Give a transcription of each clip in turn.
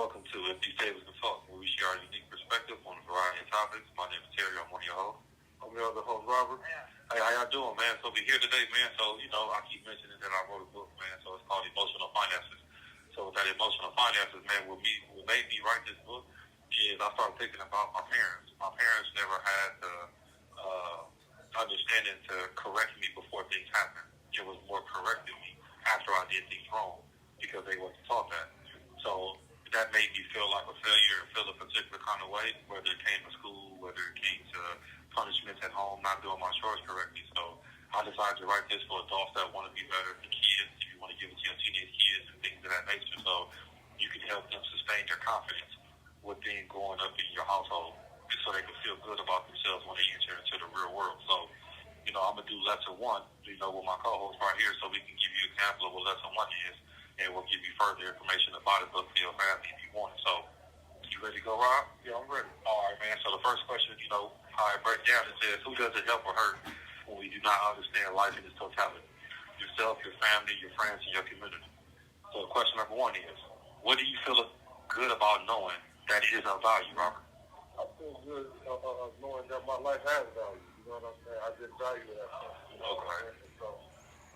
welcome to If These Tables Can Talk, where we share our unique perspective on a variety of topics. My name is Terry. I'm one of your hosts. I'm your other host, Robert. Hey, how y'all doing, man? So we're here today, man. So, I keep mentioning that I wrote a book, man. So it's called Emotional Finances. So with that emotional finances, man, what made me write this book is I started thinking about my parents. My parents never had the understanding to correct me before things happened. It was more correcting me after I did things wrong because they wasn't taught that. So that made me feel like a failure and feel a particular kind of way, whether it came to school, whether it came to punishments at home, not doing my chores correctly. So I decided to write this for adults that want to be better, for kids, if you want to give it to your teenage kids and things of that nature, so you can help them sustain their confidence within growing up in your household, and so they can feel good about themselves when they enter into the real world. So, I'm going to do lesson one, with my co-host right here, so we can give you an example of what lesson one is, and we'll give you further information about it, but for your family if you want it. So, you ready to go, Rob? Yeah, I'm ready. All right, man. So the first question, how it breaks down, it says, who does it help or hurt when we do not understand life in its totality? Yourself, your family, your friends, and your community. So question number one is, what do you feel good about knowing that is of value, Robert? I feel good knowing that my life has value. You know what I'm saying? I just value that. Okay.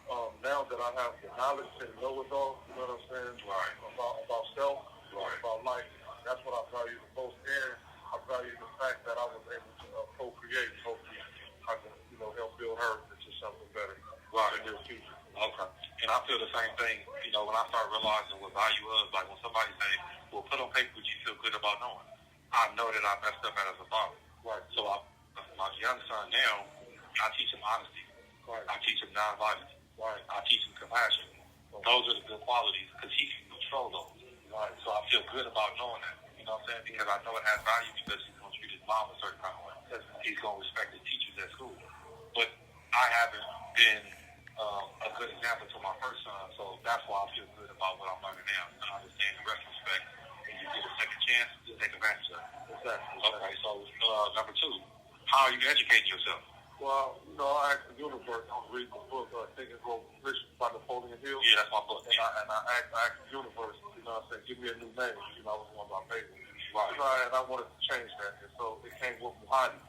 So now that I have the knowledge and know it all, you know what I'm saying? Right. About self, right. About life, that's what I value the most. And I value the fact that I was able to procreate. Hopefully, I can, help build her into something better. Right. In the future. Okay. And I feel the same thing. When I start realizing what value is, like when somebody say, well, put on paper what you feel good about knowing. I know that I messed up as a father. Right. So my young son now, I teach him honesty. Right. I teach him nonviolence. Right. I teach him compassion. Right. Those are the good qualities because he can control those. Right. So I feel good about knowing that. You know what I'm saying? Because I know it has value because he's going to treat his mom a certain kind of way. He's going to respect his teachers at school. But I haven't been a good example to my first son, so that's why I feel good about what I'm learning now. And I understand in retrospect, when you get a second chance, you'll take advantage of it. Exactly. Okay, so number two, how are you educating yourself? Well, I asked the universe, I'm reading the book, Think and Grow Rich by Napoleon Hill. Yeah, that's my book. And I asked the universe, give me a new name. I was one of my favorites. Right. And I wanted to change that. And so it came with Muhadi.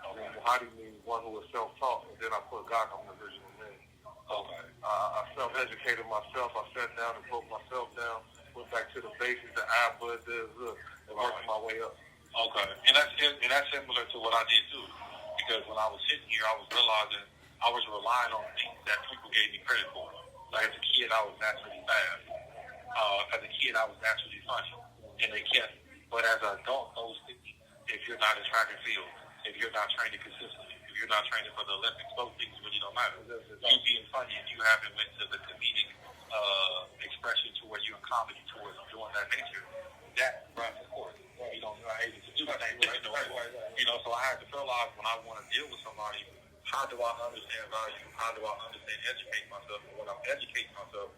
And Muhadi means one who is self-taught. And then I put God on the original name. Okay. I self-educated myself. I sat down and broke myself down. Went back to the basics, the alpha, and worked my way up. Okay. And that's similar to what I did too. Because when I was sitting here, I was realizing I was relying on things that people gave me credit for. Like as a kid, I was naturally fast. As a kid, I was naturally funny. And they kept me. But as an adult, those things, if you're not in track and field, if you're not training consistently, if you're not training for the Olympics, those things really don't matter. You being funny, if you haven't went to the comedic expression to where you're in comedy towards doing that nature, that runs the course. You don't know able to do that. So I had to realize when I want to deal with somebody, how do I understand value? How do I understand educate myself? And when I'm educating myself,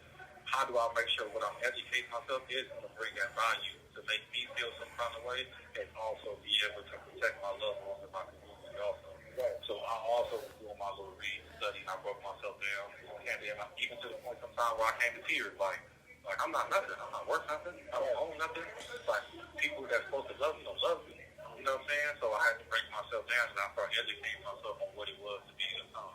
how do I make sure what I'm educating myself is going to bring that value to make me feel some kind of way and also be able to protect my loved ones and my community also. Right. So I also was doing my little reading, studying. I broke myself down. And then even to the point sometimes where I came to tears, like I'm not nothing. I'm not worth nothing. I don't own nothing. Like people that's supposed to love me don't love me. You know what I'm saying? So I had to break myself down and I started educating myself on what it was to be a son,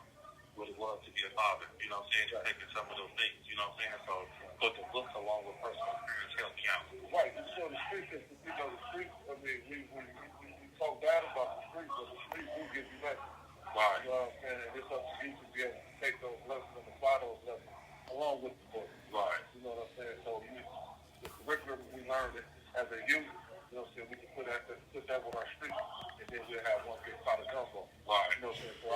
what it was to be a father. You know what I'm saying? Just taking some of those things. You know what I'm saying? So but the books along with personal experience helped me out. Right. The streets, the streets. I mean, we talk bad about the streets, but the streets will give you lessons. Right. You know what I'm saying? And it's up to you to be able to take those lessons and apply those lessons along with the book. Right. You know what I'm saying? So the curriculum we learned as a youth, you know what I'm saying, we can put that with our streets, and then we'll have one big pot of gumbo. Right. You know what I'm saying? So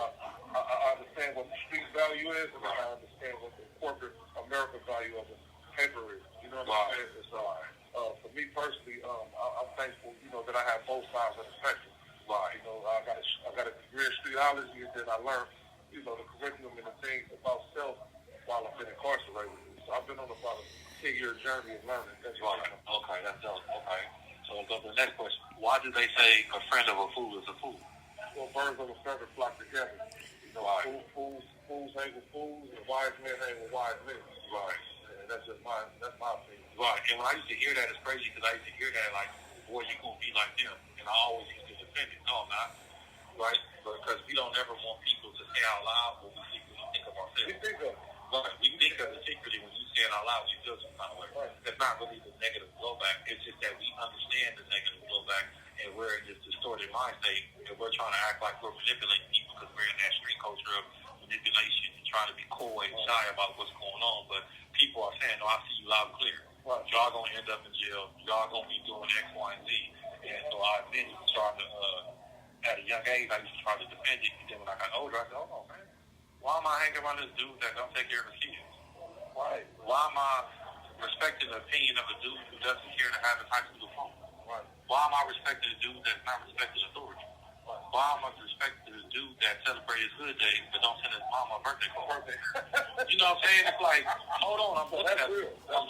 I understand what the street value is, and I understand what the corporate America value of the paper is. You know what I'm saying? So for me personally, I'm thankful, that I have both sides of the spectrum. Right. I got a degree in streetology, and then I learned, the curriculum and the things about self while I've been incarcerated. So I've been on about a 10-year journey of learning. Right. Okay, that's dope. Okay. So we'll go to the next question. Why do they say a friend of a fool is a fool? Well, birds of a feather flock together. Right. Fools hang with fools, and wise men hang with wise men. Right. And that's just that's my opinion. Right, and when I used to hear that, it's crazy because I used to hear that like, boy, you gonna be like them, and I always used to defend it. No, I'm not. Right, because we don't ever want people to say out loud what we secretly think of ourselves. We think of it. Right, we think of it secretly when you say it out loud, you feel some kind of way. Right. It's not really the negative blowback. It's just that we understand the negative blowback, and we're in this distorted mind state, and we're trying to act like we're manipulating people because we're in that street culture of manipulation and trying to be coy and shy about what's going on. But people are saying, no, I see you loud and clear. Right. Y'all going to end up in jail. Y'all going to be doing X, Y, and Z. And so I then started to, at a young age, I used to try to defend it. And then when I got older, I said, oh, man, why am I hanging around this dude that don't take care of his kids? Right. Why am I respecting the opinion of a dude who doesn't care to have his high school diploma? Right. Why am I respecting a dude that's not respecting authority? Right. Why am I respecting a dude that celebrates his hood days but don't send his mama a birthday card? You know what I'm saying? It's like, hold on, I'm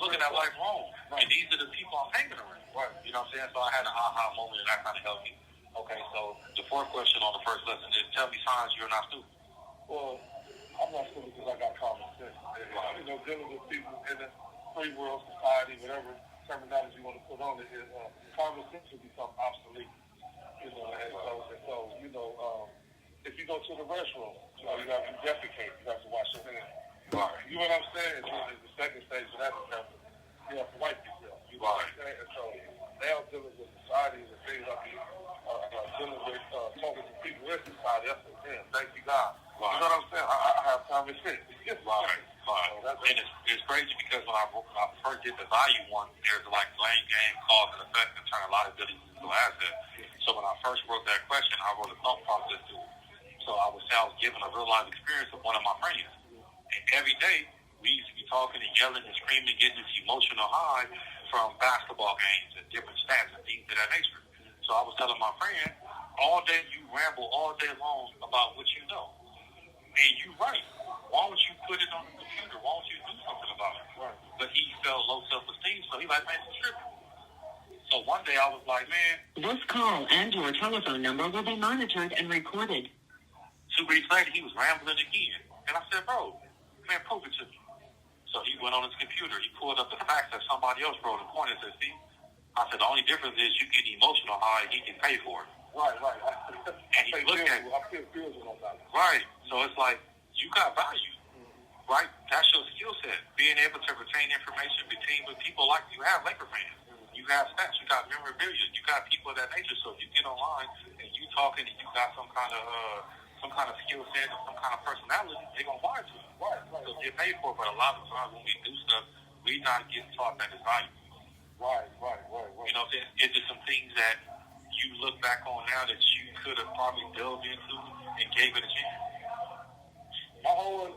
looking at life wrong. Right. And these are the people I'm hanging around. Right. You know what I'm saying? So I had an aha moment, and that kind of helped me. Okay, so the fourth question on the first lesson is, tell me signs you're not stupid. Well, I'm not stupid because I got common sense. Right. You know, dealing with people in the free world society, whatever terminology you want to put on it, is common sense will become obsolete. You know, and so you know, if you go to the restroom, you know, you got to defecate, you have to wash your hands. Right. You know what I'm saying? It's the second stage of that example. You have to wipe yourself. You know what I'm saying? And so now dealing with society and things like dealing with talking to people in society, that's the thing. Thank you, God. Right. You know what I'm saying? I have common sense. Right. And it's crazy because when I first did the value one, there's like blame, game, cause, and effect, and turn liabilities into asset. So when I first wrote that question, I wrote a thought process to it. So I was given a real life experience of one of my friends. And every day, we used to be talking and yelling and screaming, getting this emotional high from basketball games and different stats and things of that nature. So I was telling my friend, all day you ramble all day long about what you know. And you're right. Why don't you put it on the computer? Why don't you do something about it? Right. But he felt low self-esteem, so he like, man, it's tripping. So one day I was like, man. This call and your telephone number will be monitored and recorded. 2 weeks later, he was rambling again. And I said, bro, man, prove it to me. So he went on his computer. He pulled up the facts that somebody else wrote and pointed and said, see? I said, the only difference is you get emotional high and he can pay for it. Right. And he looked at it. I feel feels on that. Right. So it's like, you got value. Right? That's your skill set. Being able to retain information between with people like you have Laker fans. You have stats, you got memorabilia, you got people of that nature. So if you get online and you talking and you got some kind of skill set or some kind of personality, they're gonna buy it to you. Right. So they're paid for it. But a lot of times when we do stuff, we not getting taught that it's valuable. Right. You know what I'm saying? Is there some things that you look back on now that you could have probably delved into and gave it a chance? My whole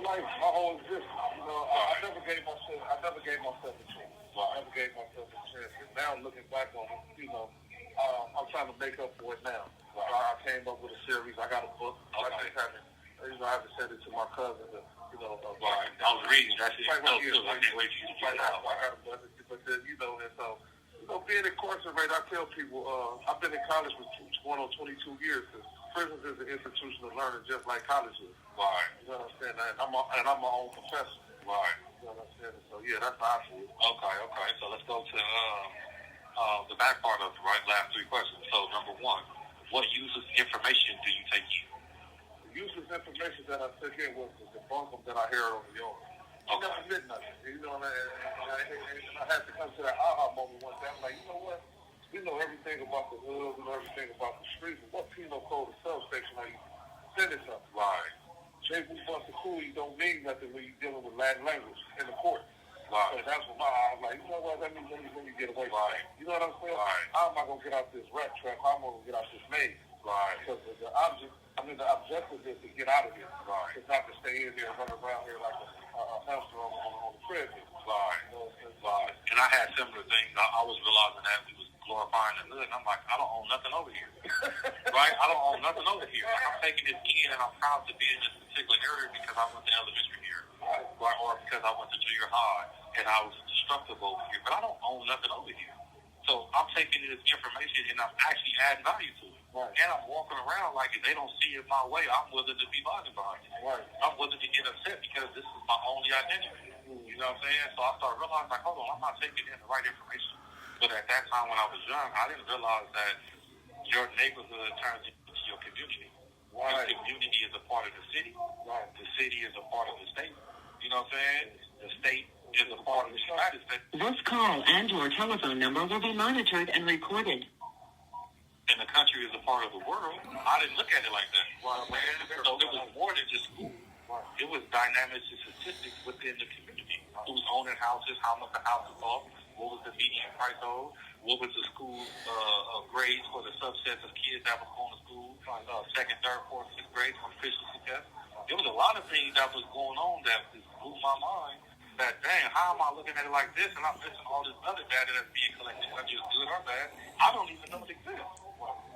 life, my whole existence, you know, I never gave myself a chance. I never gave myself a chance. And now looking back on it, you know, I'm trying to make up for it now. Right. I came up with a series. I got a book. Okay. I have to send it to my cousin. You know, right. I was reading that shit. I can't wait for you to get it out. I got a book, but then, you know, and so, you know, being incarcerated, I tell people, I've been in college for 22 years. Prison is an institution of learning, just like college is. Right. You know what I'm saying? And I'm my own professor. Right. You know what I'm saying? So yeah, that's how I see it. Okay. So let's go to the back part of it, right? Last 3 questions. So number 1, what useless information do you take in? The useless information that I took in was the bunkum that I heard on the yard. I never did nothing. You know, and I had to come to that aha moment one day. I'm like, you know what? We know everything about the hood, we know everything about the streets, but what penal code or substation are you sending something? Right. J.B. Buster Cooley don't mean nothing when you're dealing with Latin language in the court. Right. So that's what I was like, you know what, let me get away from it. You know what I'm saying? Right. How am I going to get out this rat trap? How am I going to get out this maze? Right. Because the objective is to get out of here. Right. It's not to stay in there and run around here like a hamster on the treadmill. Right. You know, right. And I had similar things. I was realizing that we was glorifying the hood, and I'm like, I don't own nothing over here. Right? I don't own nothing over here. I'm taking this in, and I'm proud to be in this particular area because I went to elementary here. Right? Or because I went to junior high, and I was destructive over here. But I don't own nothing over here. So I'm taking this information, and I'm actually adding value to it. Right. And I'm walking around like if they don't see it my way, I'm willing to be bothered behind it. Right. I'm willing to get upset because this is my only identity. You know what I'm saying? So I started realizing, like, hold on, I'm not taking in the right information. But at that time when I was young, I didn't realize that your neighborhood turns into your community. Right. The community is a part of the city. Right. The city is a part of the state. You know what I'm saying? The state is a part of the United States. This call and your telephone number will be monitored and recorded. And the country is a part of the world. I didn't look at it like that. So it was more than just school. It was dynamics and statistics within the community. Who's owning houses, how much the houses cost, what was the median price of, what was the school grades for the subsets of kids that was going to school, second, third, fourth, fifth grade, proficiency tests. There was a lot of things that was going on that just blew my mind. That, dang, how am I looking at it like this and I'm missing all this other data that's being collected, whether it's good or bad? I don't even know it exists.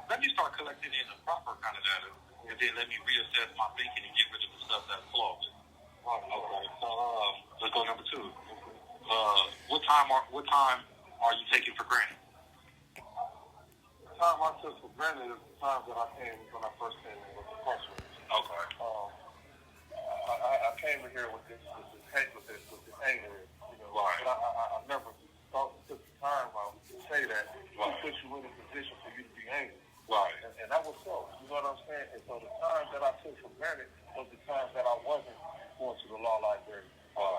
Let me start collecting in the proper kind of data, and then let me reassess my thinking and get rid of the stuff that's flawed. Okay, so let's go number 2. What time are you taking for granted? The time I took for granted is the time that I came when I first came in with the question. Okay. I came in here with this anger, you know. Right. But I never thought took the time out to say that to put you in a position for you to be angry. Right. And that was so. You know what I'm saying? And so the time that I took for granted was the time that I wasn't going to the law library,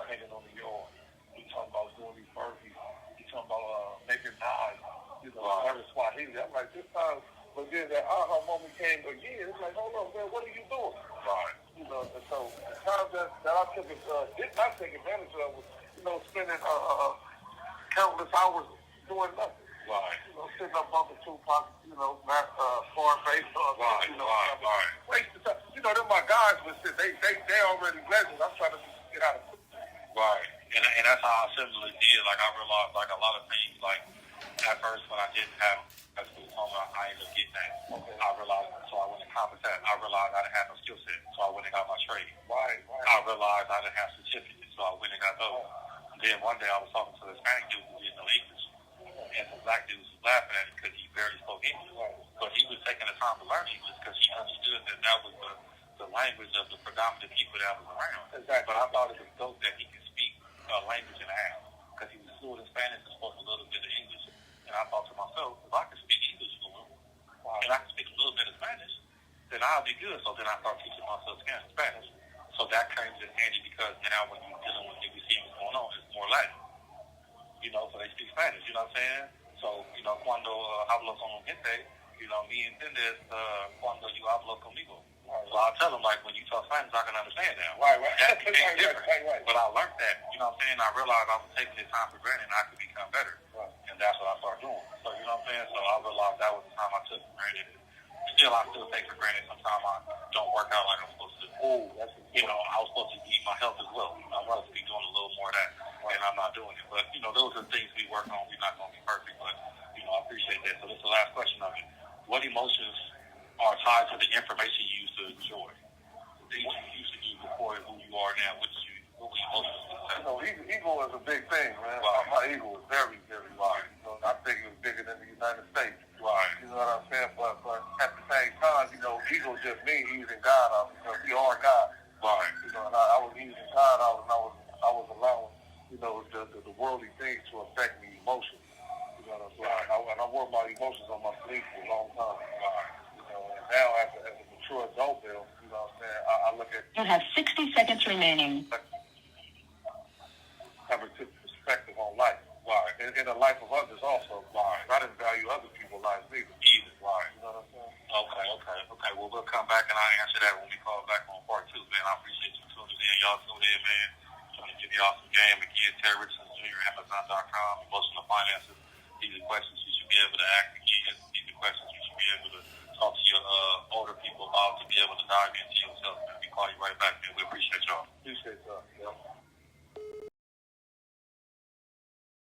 hanging on the yard. We talking about doing these burpees. We talking about making knives. You know, learning Swahili. I'm like, this time, but then that aha moment came again. It's like, hold on, man, what are you doing? Right. You know, and so the time that I took did not take advantage of was, you know, spending countless hours doing nothing. Right. You know, sitting up on the Tupac, you know, not foreign face or Right. you know, Right. wasting time. You know, them my guys was they already legends. I'm trying to get out of it. Right. And that's how I similarly did. Like I realized like a lot of things like at first when I didn't have a school diploma, I ended up getting that. Okay. I realized so I went to competent. I realized I didn't have no skill set, so I went and got my trade. Right. I realized I didn't have certificates, so I went and got those. And then one day I was talking to a Hispanic dude who didn't know English. And some black dudes was laughing at him because he barely spoke English. Right. But he was taking the time to learn English because he understood that was the language of the predominant people that was around. Exactly. But I thought it was dope that he could speak a language and a half because he was fluent in Spanish and spoke a little bit of English. And I thought to myself, if I can speak English fluent and I can speak a little bit of Spanish, then I'll be good. So then I started teaching myself Spanish. So that came in handy because now when you're dealing with it, we see what's going on, it's more Latin. You know, so they speak Spanish, you know what I'm saying? So, you know, cuando hablo con gente, you know, me entiendes cuando yo hablo conmigo. So I tell them, like, when you talk Spanish, I can understand now. Right. That became different. Right. But I learned that, you know what I'm saying? I realized I was taking this time for granted and I could become better. Right. And that's what I started doing. So, you know what I'm saying? So I realized that was the time I took for granted. Still, I still take for granted. Sometimes I don't work out like I'm supposed to. Oh, that's you know, I was supposed to eat my health as well. I'm supposed to be doing a little more of that, and I'm not doing it. But, you know, those are things we work on. We're not going to be perfect, but, you know, I appreciate that. So this is the last question of it. What emotions are tied to the information you used to enjoy? The things you used to do before who you are now, what were emotions? You know, ego is a big thing, man. Right. My ego is very, very large. You know, I think it was bigger than the United States. Right. You know what I'm saying? But at the same time, you know, ego just means easing God out because we are God. Right. You know, and I was easing God out and I was allowing, you know, the worldly things to affect me emotionally. You know what I'm saying? Right. And I wore my emotions on my sleeve for a long time. Right. You know, and now as a mature adult, Bill, you know what I'm saying? I look at You have 60 seconds remaining. have a different perspective on life. Right. And the life of others also. Right. I didn't value other people's lives either. Right. You know what I'm saying? Okay. Well, we'll come back and I'll answer that when we call back on part 2, man. I appreciate you tuning in. Y'all tuned in, man. Trying to give y'all some game again. Terry Richardson Jr. Amazon.com. Emotional finances. These are questions you should be able to ask again. These are questions you should be able to talk to your older people about to be able to dive into yourself. Man. We call you right back, man. We appreciate y'all. Appreciate y'all.